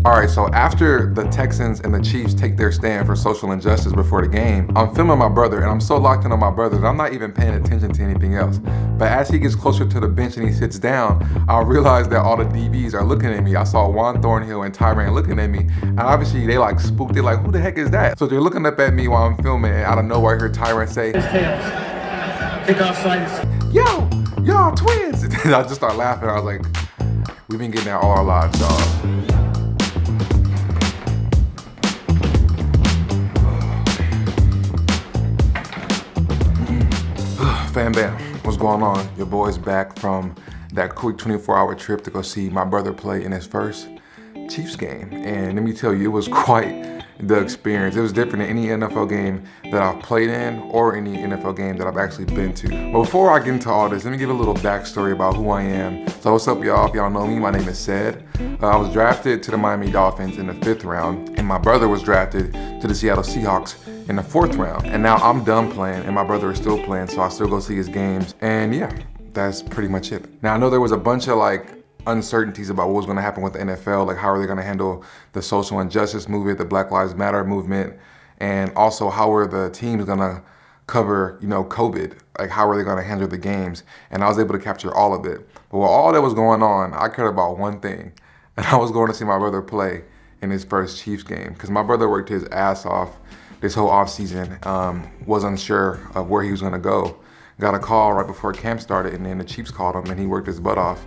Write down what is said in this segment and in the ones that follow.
All right, so after the Texans and the Chiefs take their stand for social injustice before the game, I'm filming my brother, and I'm so locked in on my brother that I'm not even paying attention to anything else. But as he gets closer to the bench and he sits down, I realize that all the DBs are looking at me. I saw Juan Thornhill and Tyrann looking at me, and obviously they like spooked. They're like, who the heck is that? So they're looking up at me while I'm filming, and out of nowhere I heard Tyrann say, kickoff sides. Yo, y'all twins. And I just start laughing. I was like, we've been getting that all our lives, dog. FAMBAM, what's going on? Your boy's back from that quick 24-hour trip to go see my brother play in his first Chiefs game. And let me tell you, it was quite the experience. It was different than any NFL game that I've played in or any NFL game that I've actually been to. But before I get into all this, let me give a little backstory about who I am. So what's up, y'all? If y'all know me, my name is Sed. I was drafted to the Miami Dolphins in the 5th round, and my brother was drafted to the Seattle Seahawks in the 4th round. And now I'm done playing and my brother is still playing, so I still go see his games. And yeah, that's pretty much it. Now I know there was a bunch of like uncertainties about what was gonna happen with the NFL, like how are they gonna handle the social injustice movement, the Black Lives Matter movement, and also how are the teams gonna cover, COVID, like how are they gonna handle the games? And I was able to capture all of it. But while all that was going on, I cared about one thing, and I was going to see my brother play in his first Chiefs game, because my brother worked his ass off this whole offseason, was unsure of where he was gonna go. Got a call right before camp started, and then the Chiefs called him and he worked his butt off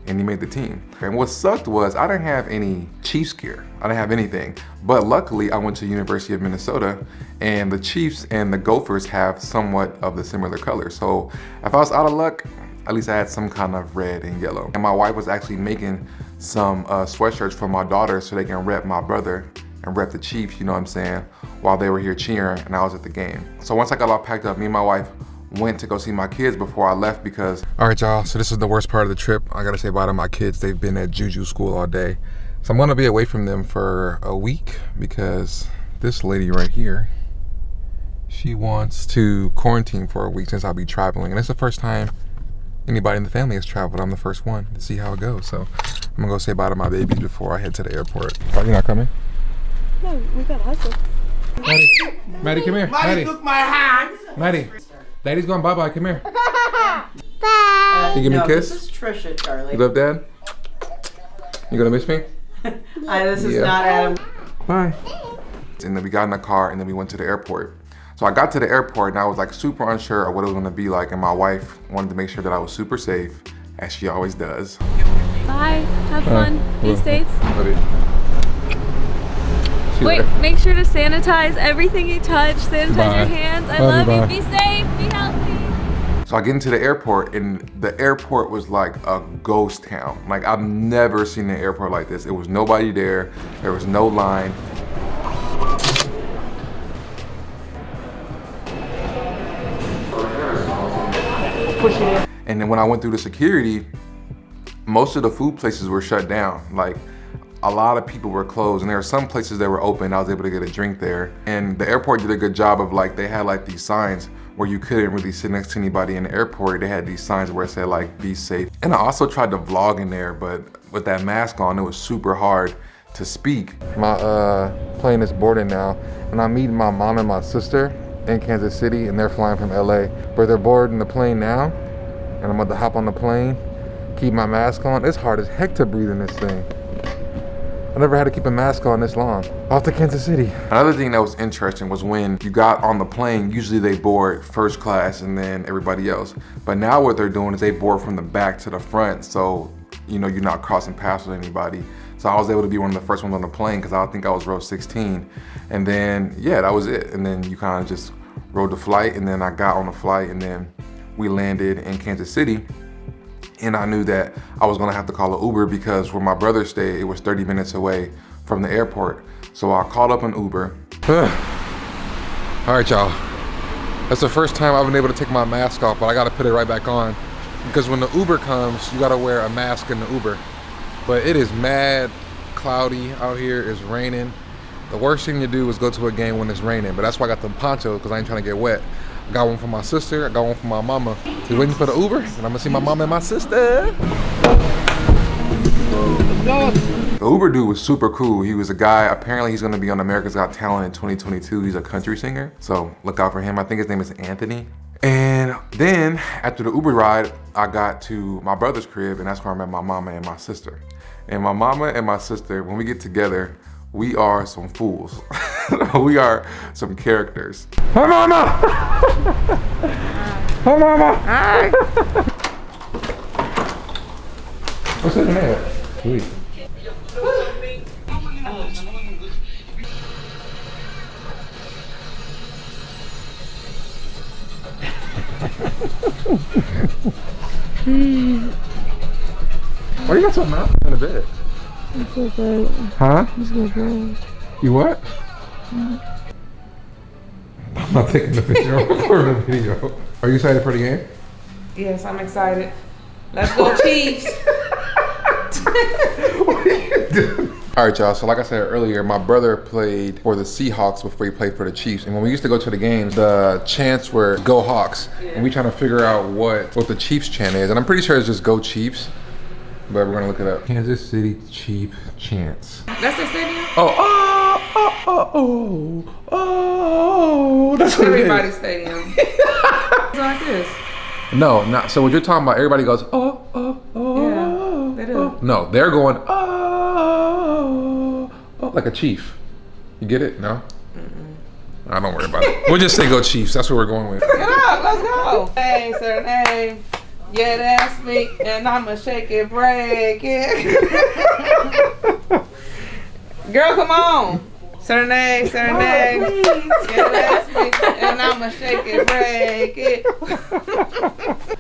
and he made the team. And what sucked was I didn't have any Chiefs gear. I didn't have anything. But luckily I went to University of Minnesota, and the Chiefs and the Gophers have somewhat of the similar colors. So if I was out of luck, at least I had some kind of red and yellow. And my wife was actually making some sweatshirts for my daughter so they can rep my brother and rep the Chiefs, you know what I'm saying, while they were here cheering and I was at the game. So once I got all packed up, me and my wife went to go see my kids before I left because... All right, y'all, so this is the worst part of the trip. I gotta say bye to my kids. They've been at Juju school all day. So I'm gonna be away from them for a week because this lady right here, she wants to quarantine for a week since I'll be traveling. And it's the first time anybody in the family has traveled. I'm the first one to see how it goes. So I'm gonna go say bye to my babies before I head to the airport. Are you not coming? No, we gotta hustle. Maddie, come here. Maddie took my hand. Maddie, Daddy's going bye-bye. Come here. Bye. Can you give me a kiss? This is Trisha, Charlie. You love Dad? You gonna miss me? This is not Adam. Bye. And then we got in the car and then we went to the airport. So I got to the airport and I was like super unsure of what it was gonna be like, and my wife wanted to make sure that I was super safe, as she always does. Bye. Have fun. Be safe. Buddy. Wait, make sure to sanitize everything you touch. Sanitize your hands. I love you. Be safe. Be healthy. So I get into the airport, and the airport was like a ghost town. Like, I've never seen an airport like this. It was nobody there. There was no line. And then when I went through the security, most of the food places were shut down. Like, a lot of people were closed, and there were some places that were open. I was able to get a drink there. And the airport did a good job of, like, they had like these signs where you couldn't really sit next to anybody in the airport. They had these signs where it said like, be safe. And I also tried to vlog in there, but with that mask on, it was super hard to speak. My plane is boarding now, and I'm meeting my mom and my sister in Kansas City, and they're flying from LA. But they're boarding the plane now, and I'm about to hop on the plane, keep my mask on. It's hard as heck to breathe in this thing. I never had to keep a mask on this long. Off to Kansas City. Another thing that was interesting was when you got on the plane, usually they board first class and then everybody else. But now what they're doing is they board from the back to the front, so you're not crossing paths with anybody. So I was able to be one of the first ones on the plane because I think I was row 16. And then, yeah, that was it. And then you kind of just rode the flight, and then I got on the flight, and then we landed in Kansas City. And I knew that I was gonna have to call an Uber because where my brother stayed, it was 30 minutes away from the airport. So I called up an Uber. All right, y'all. That's the first time I've been able to take my mask off, but I gotta put it right back on. Because when the Uber comes, you gotta wear a mask in the Uber. But it is mad cloudy out here, it's raining. The worst thing to do is go to a game when it's raining, but that's why I got the poncho, because I ain't trying to get wet. I got one for my sister, I got one for my mama. She's waiting for the Uber, and I'm gonna see my mama and my sister. The Uber dude was super cool. He was a guy, apparently he's gonna be on America's Got Talent in 2022. He's a country singer, so look out for him. I think his name is Anthony. And then after the Uber ride, I got to my brother's crib, and that's where I met my mama and my sister. And my mama and my sister, when we get together, we are some fools. We are some characters. Hi, mama! Hi, mama! Hi! What's in there? Sweet. Why you got so mad in the bed? I feel great. Huh? I feel great. You what? I'm not taking the picture. I'm recording the video. Are you excited for the game? Yes, I'm excited. Let's go Chiefs. What are you doing? All right, y'all. So like I said earlier, my brother played for the Seahawks before he played for the Chiefs. And when we used to go to the games, the chants were "Go Hawks," and we trying to figure out what the Chiefs chant is. And I'm pretty sure it's just "Go Chiefs," but we're gonna look it up. Kansas City Chiefs chants. That's the stadium? Oh. That's what Everybody's stadium. It's like this. No, not so. What you're talking about? Everybody goes oh. Yeah, they do. No, they're going oh, like a chief. You get it? No? I don't worry about it. We'll just say go Chiefs. That's what we're going with. Get up, let's go. Hey, sir, hey. Yeah, that's me, and I'ma shake it, break it. Girl, come on. Serenade. Yeah, that's me, and I'ma shake it, break it.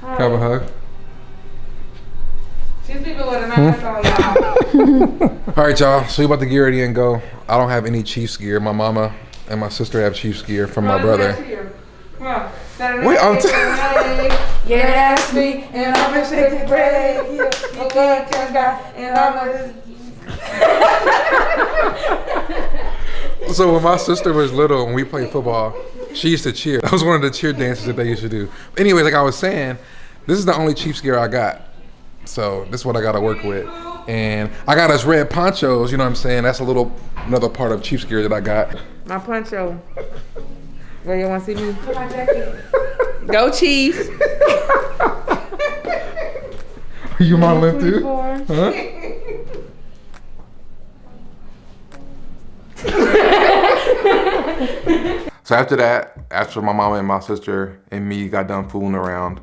Have a hug. She's people with a knife, that's all y'all. All right, y'all. So we about to get ready and go. I don't have any Chiefs gear. My mama and my sister have Chiefs gear from my brother. Come on. Serenade, Wait, I'm serenade. Yeah, that's me, and I'ma shake it, break it. You can't come back, and I'ma. So when my sister was little and we played football, she used to cheer. That was one of the cheer dances that they used to do. But anyways, like I was saying, this is the only Chiefs gear I got. So this is what I got to work with. And I got us red ponchos, you know what I'm saying? That's another part of Chiefs gear that I got. My poncho. Where you want to see me? Put my jacket. Go Chiefs. Are you modeling too? Huh? So after my mama and my sister and me got done fooling around,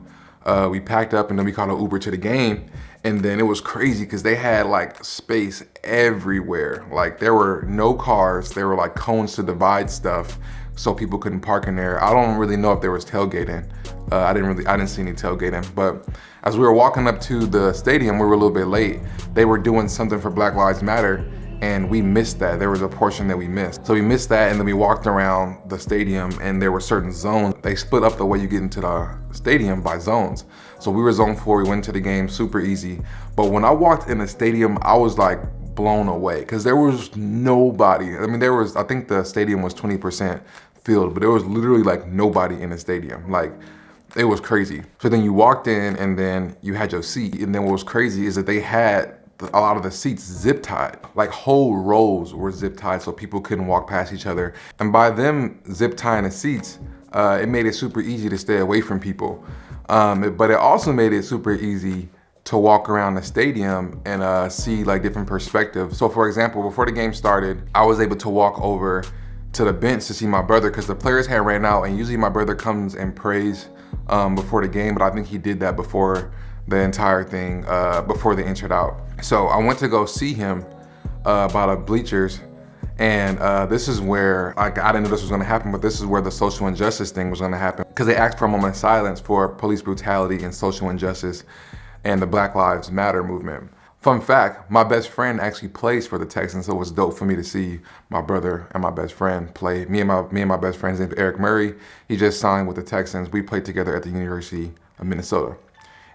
we packed up and then we caught an Uber to the game. And then it was crazy because they had like space everywhere. Like there were no cars. There were like cones to divide stuff so people couldn't park in there. I don't really know if there was tailgating. I didn't see any tailgating. But as we were walking up to the stadium, we were a little bit late. They were doing something for Black Lives Matter. And we missed that. There was a portion that we missed. So we missed that, and then we walked around the stadium, and there were certain zones. They split up the way you get into the stadium by zones. So we were zone 4, we went to the game, super easy. But when I walked in the stadium, I was like blown away, because there was nobody. I mean, I think the stadium was 20% filled, but there was literally like nobody in the stadium. Like, it was crazy. So then you walked in, and then you had your seat, and then what was crazy is that they had a lot of the seats zip tied, like whole rows were zip tied so people couldn't walk past each other. And by them zip tying the seats, it made it super easy to stay away from people. But it also made it super easy to walk around the stadium and see like different perspectives. So for example, before the game started, I was able to walk over to the bench to see my brother because the players had ran out, and usually my brother comes and prays before the game, but I think he did that before the entire thing, before they entered out. So I went to go see him by the bleachers, and this is where, I didn't know this was gonna happen, but this is where the social injustice thing was gonna happen, because they asked for a moment of silence for police brutality and social injustice and the Black Lives Matter movement. Fun fact, my best friend actually plays for the Texans, so it was dope for me to see my brother and my best friend play. Me and my best friend's name is Eric Murray. He just signed with the Texans. We played together at the University of Minnesota.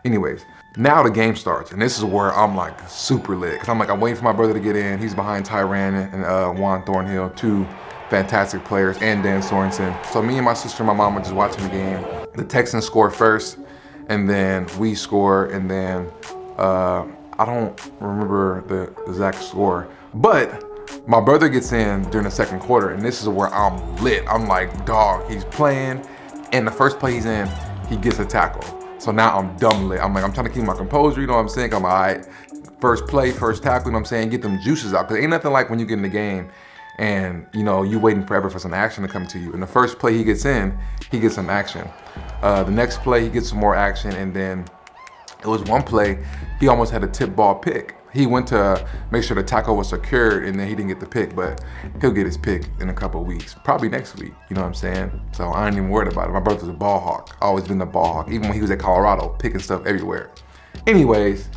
Anyways, now the game starts, and this is where I'm like super lit, because I'm waiting for my brother to get in. He's behind Tyrann and Juan Thornhill, 2 fantastic players, and Dan Sorensen. So me and my sister and my mom are just watching the game. The Texans score first, and then we score, and then I don't remember the exact score, But my brother gets in during the second quarter, and this is where I'm lit. I'm like, dog, he's playing, and the first play he's in, he gets a tackle. So now I'm dumb lit. I'm like, I'm trying to keep my composure, you know what I'm saying? I'm all right, first play, first tackle, you know what I'm saying? Get them juices out, because ain't nothing like when you get in the game and, you know, you waiting forever for some action to come to you. And the first play he gets in, he gets some action. The next play, he gets some more action, and then it was one play, he almost had a tip ball pick. He went to make sure the tackle was secured, and then he didn't get the pick, but he'll get his pick in a couple of weeks, probably next week, you know what I'm saying? So I ain't even worried about it. My brother's a ball hawk, always been a ball hawk, even when he was at Colorado, picking stuff everywhere. Anyways,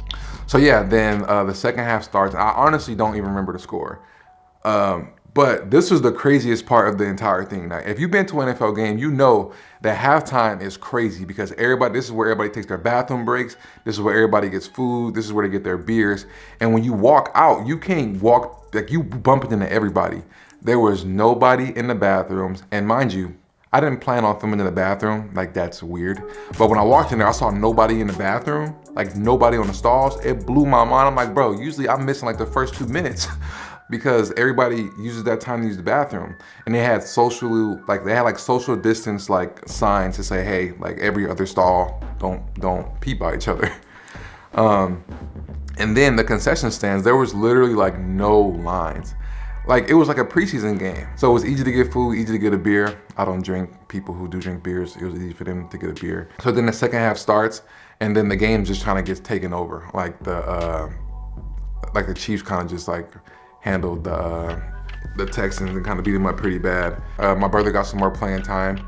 so yeah, then the second half starts. I honestly don't even remember the score. But this was the craziest part of the entire thing. Now, if you've been to an NFL game, you know that halftime is crazy because this is where everybody takes their bathroom breaks. This is where everybody gets food. This is where they get their beers. And when you walk out, you can't walk, like you bumping into everybody. There was nobody in the bathrooms. And mind you, I didn't plan on filming in the bathroom. Like, that's weird. But when I walked in there, I saw nobody in the bathroom, like nobody on the stalls. It blew my mind. I'm like, bro, usually I'm missing like the first 2 minutes. Because everybody uses that time to use the bathroom, and they had social distance like signs to say, hey, like every other stall, don't pee by each other. And then the concession stands, there was literally like no lines. Like it was like a preseason game, so it was easy to get food, easy to get a beer. I don't drink. People who do drink beers, it was easy for them to get a beer. So then the second half starts, and then the game just kind of gets taken over. Like the Chiefs kind of just like handled the Texans and kind of beat them up pretty bad. My brother got some more playing time.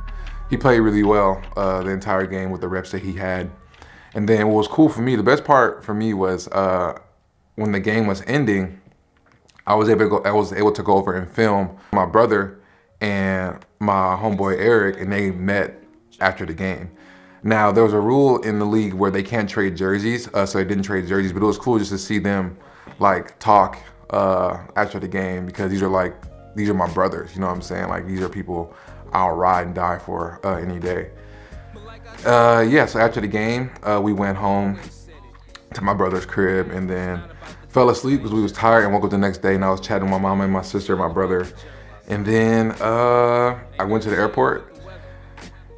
He played really well the entire game with the reps that he had. And then what was cool for me, the best part for me was when the game was ending, I was able to go over and film my brother and my homeboy Eric, and they met after the game. Now, there was a rule in the league where they can't trade jerseys, so they didn't trade jerseys, but it was cool just to see them like talk after the game, because these are my brothers, you know what I'm saying? Like, these are people I'll ride and die for any day. Yeah, so after the game, we went home to my brother's crib and then fell asleep because we was tired, and woke up the next day and I was chatting with my mom and my sister and my brother. And then I went to the airport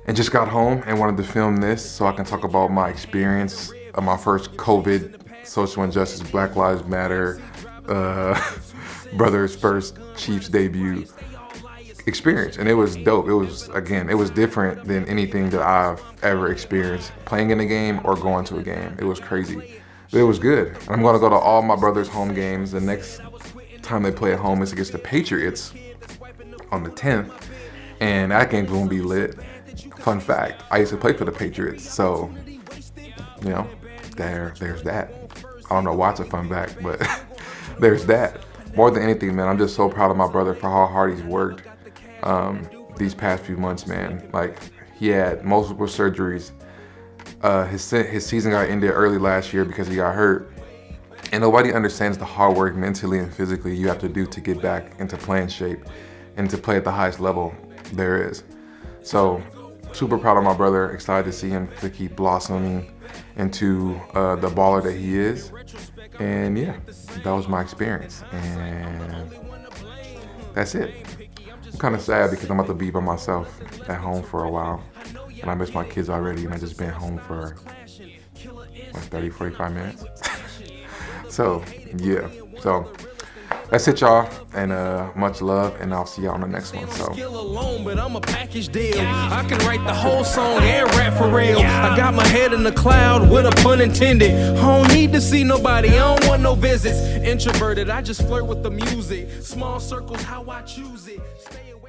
and just got home and wanted to film this so I can talk about my experience of my first COVID, social injustice, Black Lives Matter, brother's first Chiefs debut experience. And it was dope. It was different than anything that I've ever experienced playing in a game or going to a game. It was crazy, but it was good. I'm gonna go to all my brother's home games. The next time they play at home is against the Patriots on the 10th, and that game's gonna be lit. Fun fact, I used to play for the Patriots, so you know, there's that. I don't know why it's a fun fact, but there's that. More than anything, man, I'm just so proud of my brother for how hard he's worked these past few months, man. Like, he had multiple surgeries. His season got ended early last year because he got hurt. And nobody understands the hard work mentally and physically you have to do to get back into playing shape and to play at the highest level there is. So, super proud of my brother. Excited to see him to keep blossoming into the baller that he is. And yeah, that was my experience. And that's it. I'm kind of sad because I'm about to be by myself at home for a while. And I miss my kids already, and I just been home for like 30, 45 minutes. So, yeah. So, that's it, y'all, and much love, and I'll see y'all on the next one. So, but I'm a package deal. I can write the whole song and rap for real. I got my head in the cloud with a pun intended. I don't need to see nobody, I don't want no visits. Introverted, I just flirt with the music. Small circles, how I choose it. Stay away.